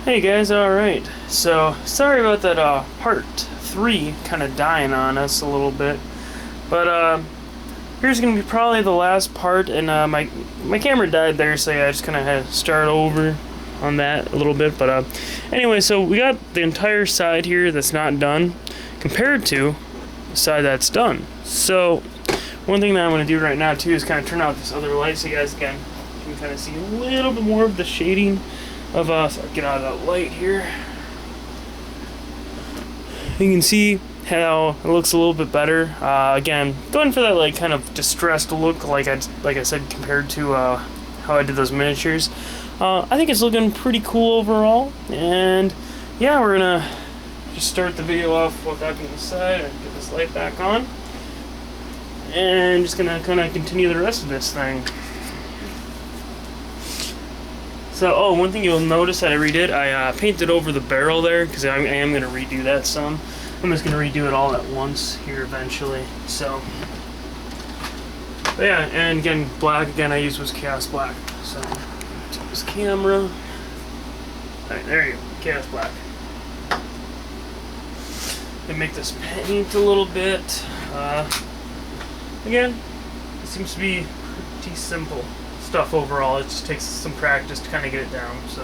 Hey guys, alright. So, sorry about that part 3 kind of dying on us a little bit. But here's going to be probably the last part, and my camera died there, so yeah, I just kind of had to start over on that a little bit. But anyway, so we got the entire side here that's not done compared to the side that's done. So, one thing that I'm going to do right now too is kind of turn out this other light so you guys can kind of see a little bit more of the shading of so I'll get out of that light here. You can see how it looks a little bit better. Again, going for that like kind of distressed look, like I said, compared to how I did those miniatures. I think it's looking pretty cool overall. And yeah, we're gonna just start the video off with that being aside and get this light back on, and just gonna kind of continue the rest of this thing. So, one thing you'll notice that I redid, I painted over the barrel there, because I am going to redo that some. I'm just going to redo it all at once here eventually. So, but yeah, and again, black, again, I used was Chaos Black. So, take this camera. Alright, there you go, Chaos Black. And make this paint a little bit. Again, it seems to be pretty simple stuff overall. It just takes some practice to kind of get it down. So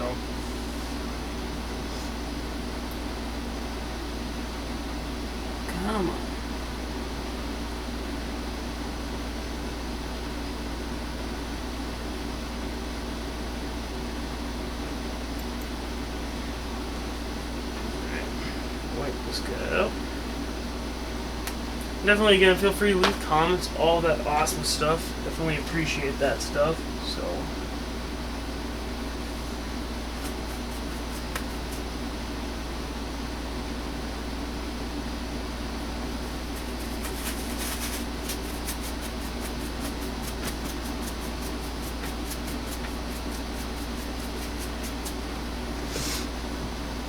come on. Alright, wipe this guy out. Definitely, again, feel free to leave comments, all that awesome stuff. Definitely appreciate that stuff. So,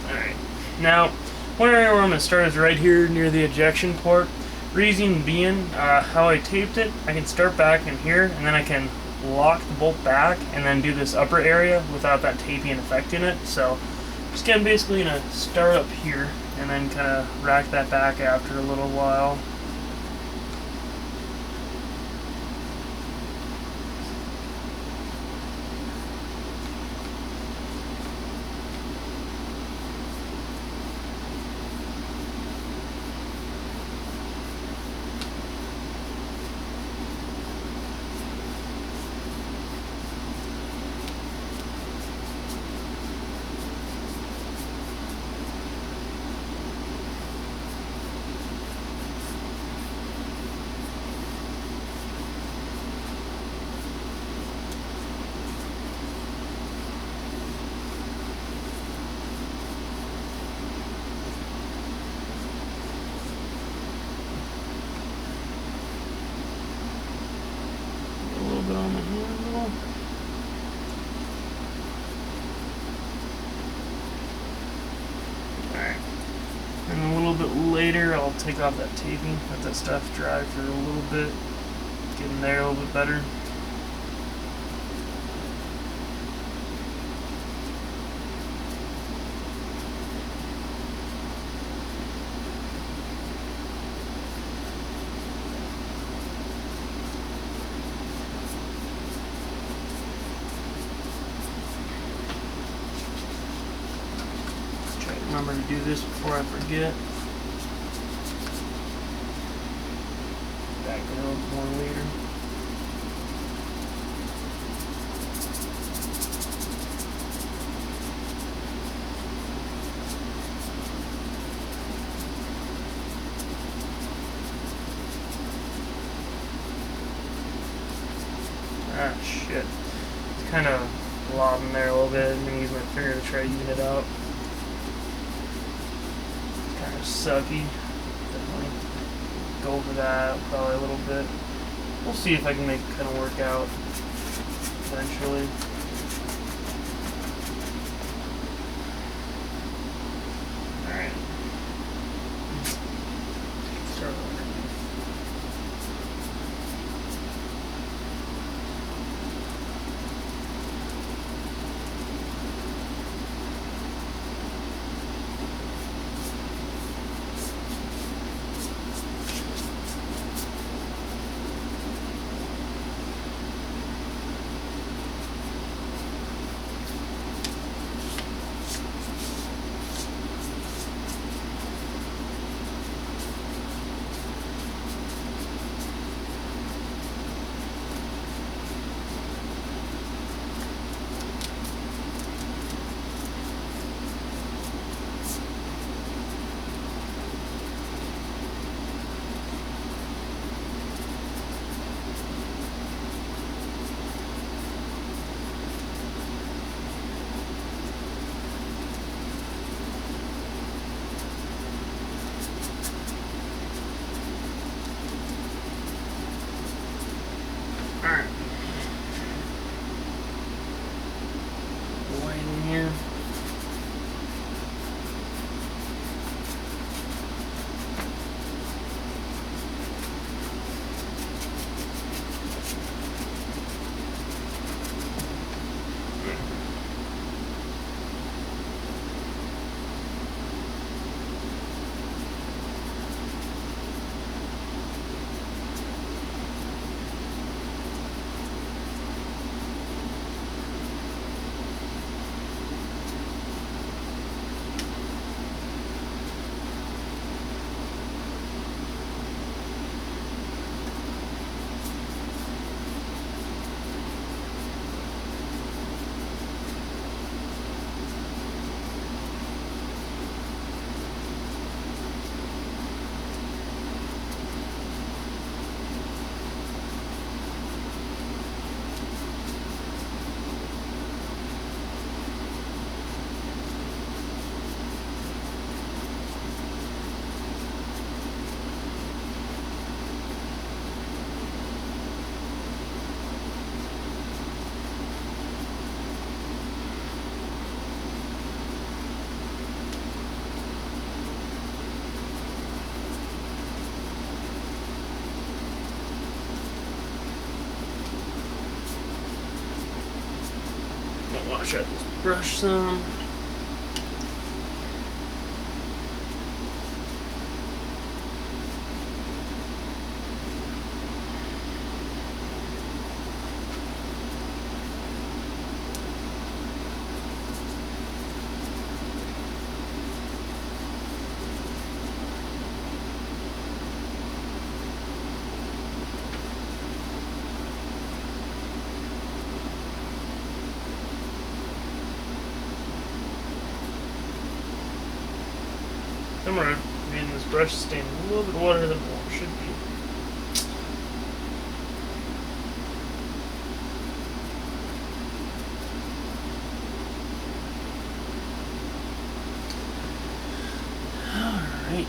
alright. Now, one area where I'm going to start is right here near the ejection port. Reason being, how I taped it, I can start back in here, and then I can lock the bolt back, and then do this upper area without that taping affecting it. So, just again, basically gonna start up here, and then kind of rack that back after a little while. On the handle. Alright. And a little bit later I'll take off that taping, let that stuff dry for a little bit. Get in there a little bit better. Remember to do this before I forget. Back a little more later. Ah, shit. It's kind of lobbing there a little bit. I'm going to use my finger to try to even it out. Kind of sucky. Definitely go over that probably a little bit. We'll see if I can make it kind of work out eventually. Alright. Start underneath. wash out this brush some. I'm going to be in this brush stain a little bit water than it should be. Alright.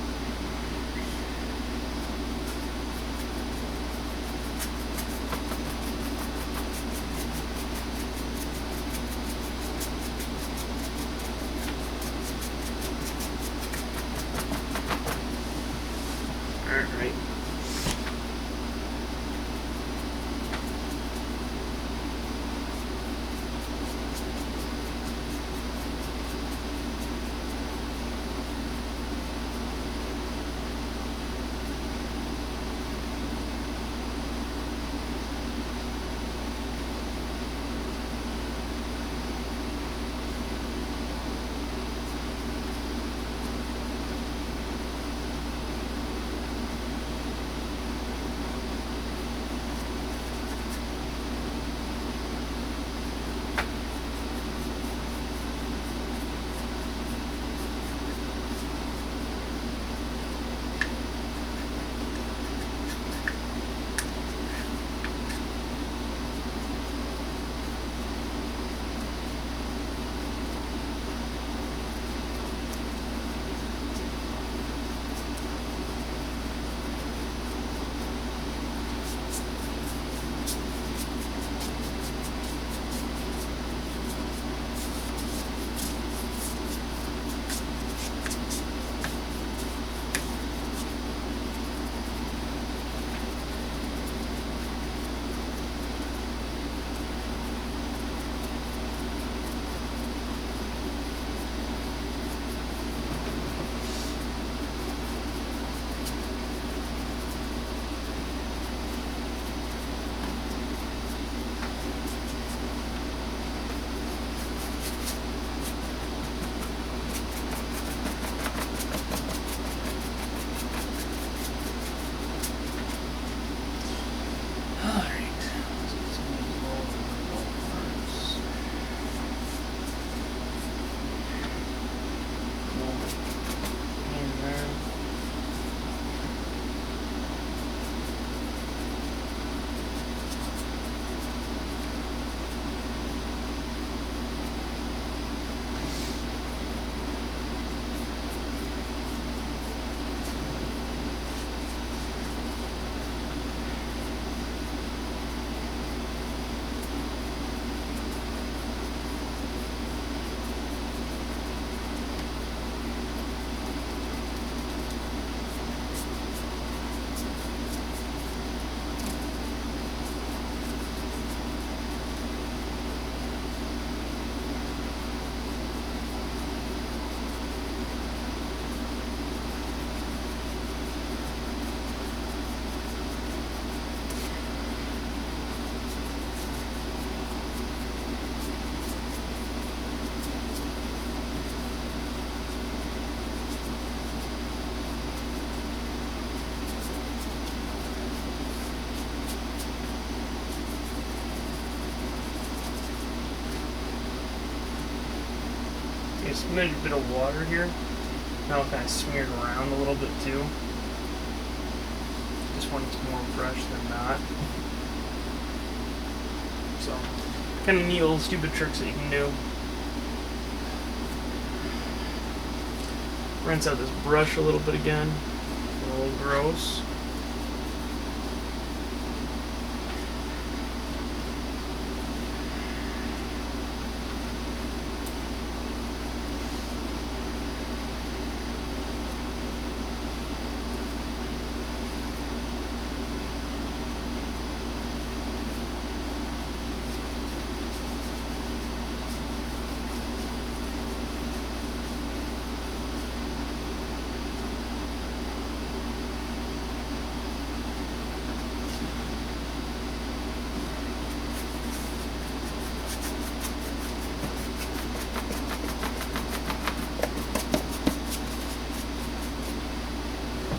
Alright. A smidge bit of water here. Now kind of smeared around a little bit too. This one's more fresh than not. So, kind of neat little stupid tricks that you can do. Rinse out this brush a little bit again. A little gross.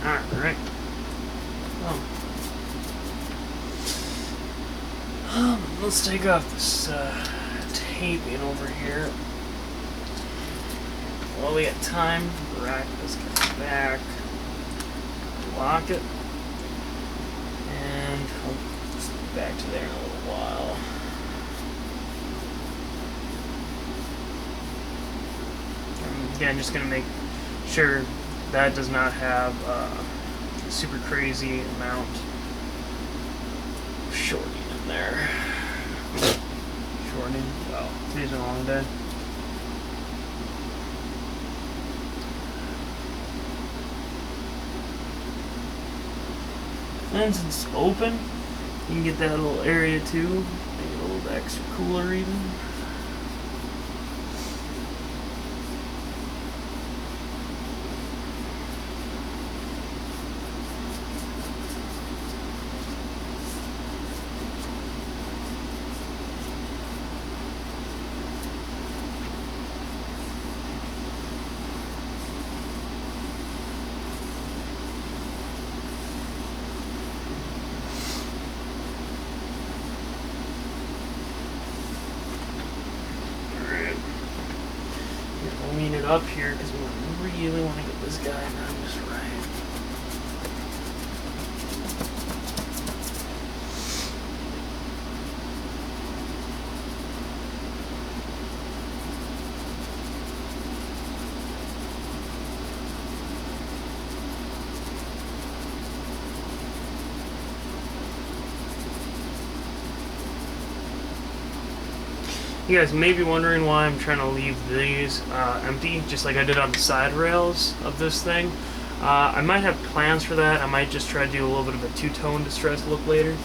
Alright. Let's take off this taping over here. While we got time, rack this guy back, lock it, and we'll be back to there in a little while. Again, just going to make sure that does not have a super crazy amount of shorting in there. Shorting? Wow, today's a long day. And since it's open, you can get that little area too, make it a little bit extra cooler even. Lean it up here because we really want to get this guy done just right. You guys may be wondering why I'm trying to leave these empty, just like I did on the side rails of this thing. I might have plans for that. I might just try to do a little bit of a two-tone distress look later.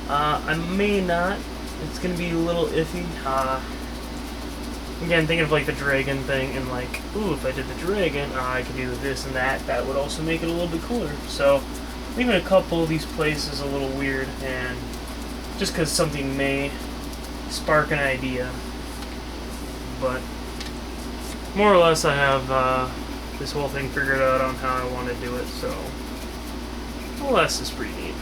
I may not. It's going to be a little iffy. Again, thinking of like the dragon thing and like, ooh, if I did the dragon, I could do this and that. That would also make it a little bit cooler. So, leaving a couple of these places a little weird, and just because something may spark an idea. But more or less I have this whole thing figured out on how I want to do it, so more or less is pretty neat.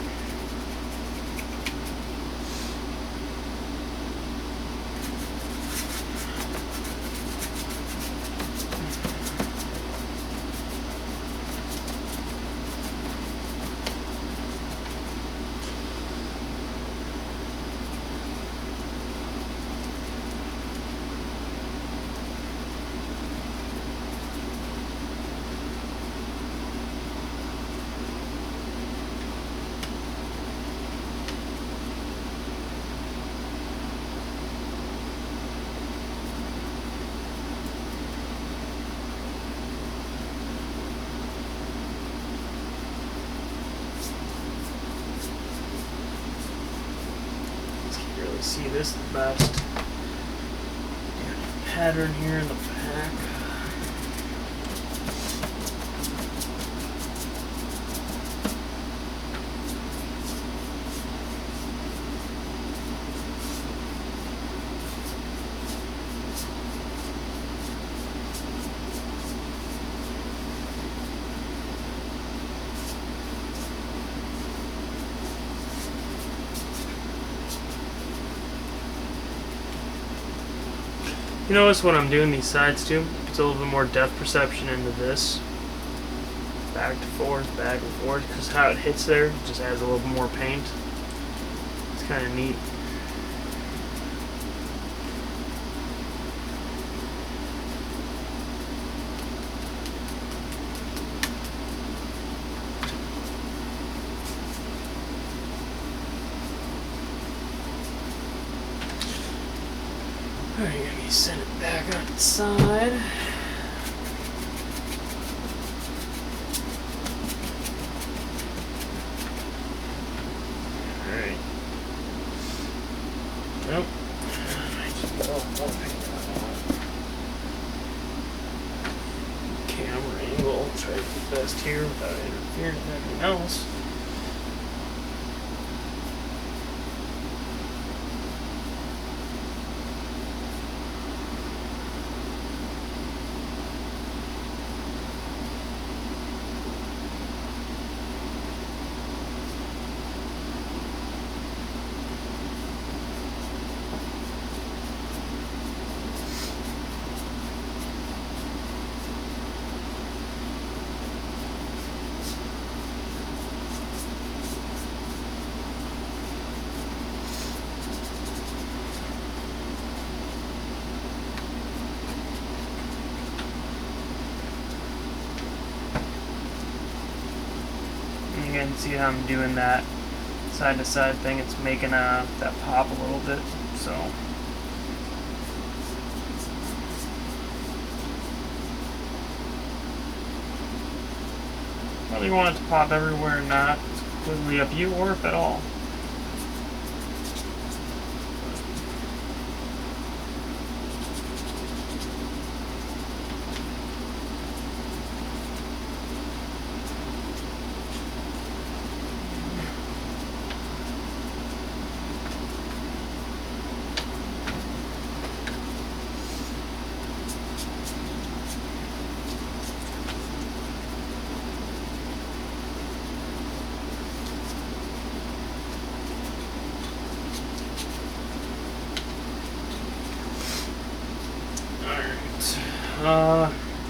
See this the best. Pattern here in the back. You notice when I'm doing these sides too, it's a little bit more depth perception into this. Back and forth, because how it hits there just adds a little bit more paint. It's kind of neat. Alright, let me send it back outside. Alright. Nope. Camera angle. Try to do the best here without interfering with anything else. Again, see how I'm doing that side to side thing? It's making that pop a little bit. So whether you want it to pop everywhere or not, it's completely up to you, or if at all.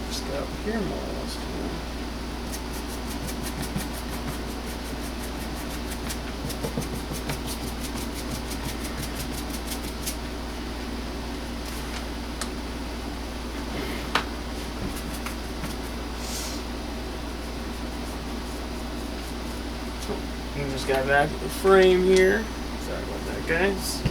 Just got up here more or less. You just got back at the frame here. Sorry about that, guys.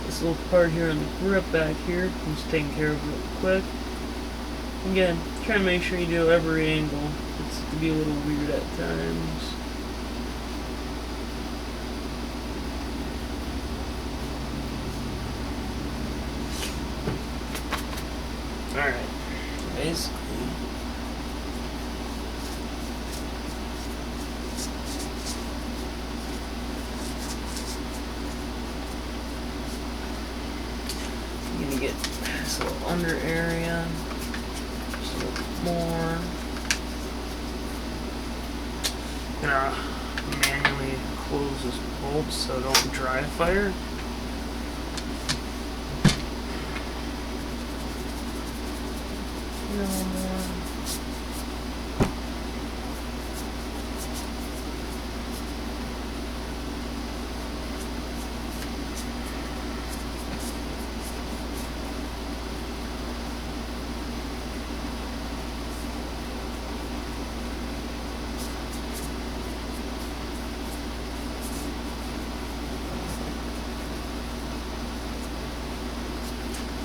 This little part here on the grip back here, I'm just taking care of real quick. Again, try to make sure you do every angle. It's to be a little weird at times. Alright, basically. I'm gonna get this little under area, just a little bit more. I'm gonna manually close this bolt so I don't dry fire.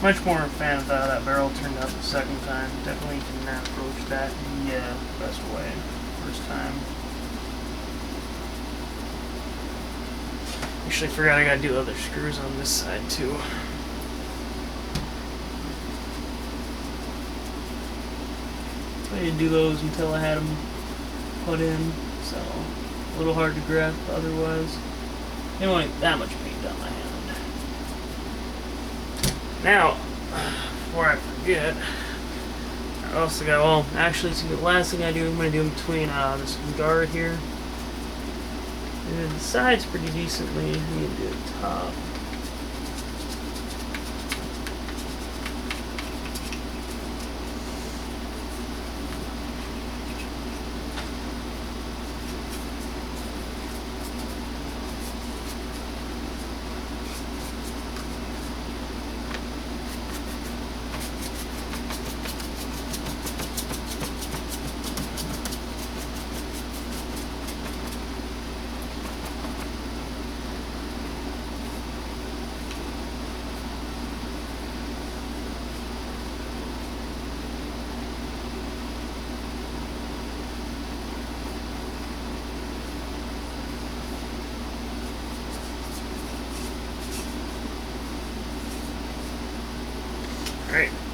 Much more a fan of how that barrel turned out the second time. Definitely did not approach that the best way first time. Actually, forgot I gotta do other screws on this side too. I didn't do those until I had them put in, so a little hard to grasp otherwise. Didn't want that much paint on my hand. Now, before I forget, I also got, well, actually, see, the last thing I do, I'm going to do in between this guard here. And the sides pretty decently. I'm going to do the top.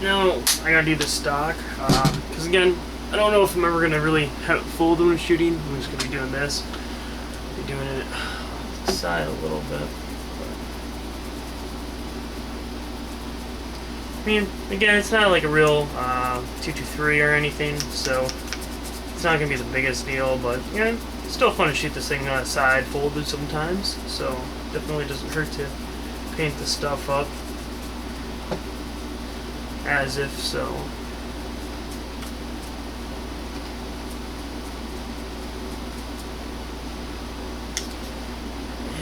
Now I gotta do the stock, because again, I don't know if I'm ever gonna really have it fold when I'm shooting. I'm just gonna be doing this. Be doing it off the side a little bit. I mean, again, it's not like a real 223 or anything, so it's not gonna be the biggest deal. But yeah, it's still fun to shoot this thing side folded sometimes. So definitely doesn't hurt to paint the stuff up as if so.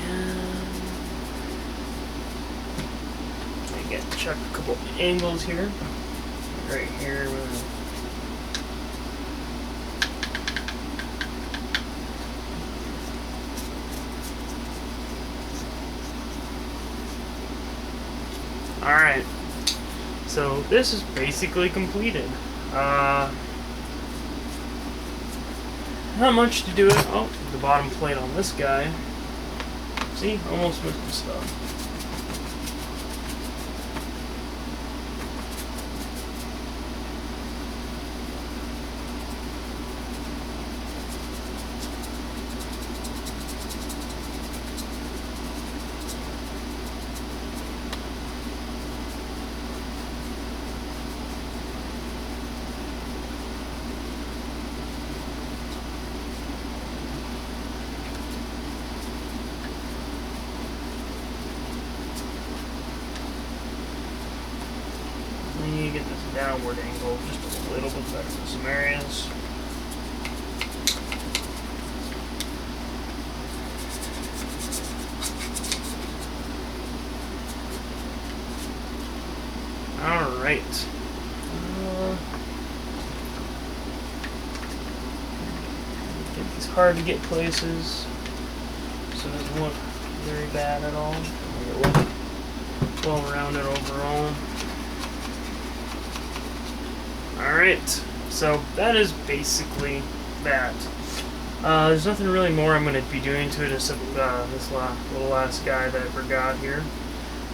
And again, check a couple angles here. Right here. Alright. So this is basically completed. Not much to do it. Oh, the bottom plate on this guy. See, almost missed the stuff. We need to get this downward angle just a little bit better in some areas. Alright. Get these hard to get places so it doesn't look very bad at all. It look well rounded overall. Alright, so that is basically that. There's nothing really more I'm going to be doing to it except this little last guy that I forgot here.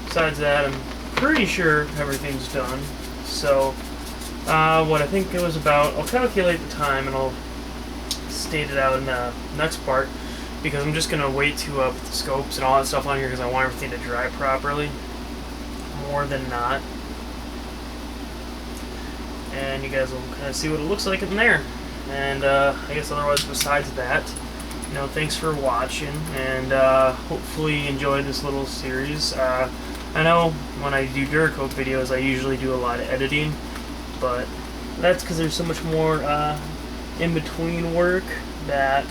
Besides that, I'm pretty sure everything's done. So, what I think it was about, I'll calculate the time and I'll state it out in the next part, because I'm just going to wait to put the scopes and all that stuff on here because I want everything to dry properly. More than not. And you guys will kind of see what it looks like in there. And I guess otherwise, besides that, you know, thanks for watching, and hopefully you enjoyed this little series. I know when I do Duracoat videos, I usually do a lot of editing, but that's because there's so much more in-between work that,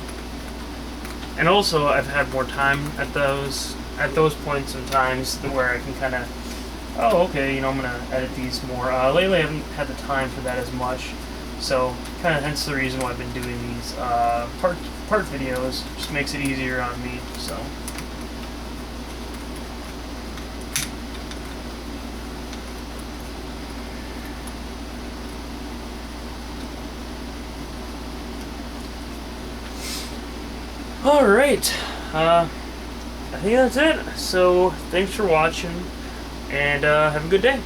and also I've had more time at those points in times where I can kind of, oh, okay, you know, I'm going to edit these more. Lately I haven't had the time for that as much, so kind of hence the reason why I've been doing these part videos. Just makes it easier on me, so. Alright, I think that's it. So, thanks for watching, and have a good day.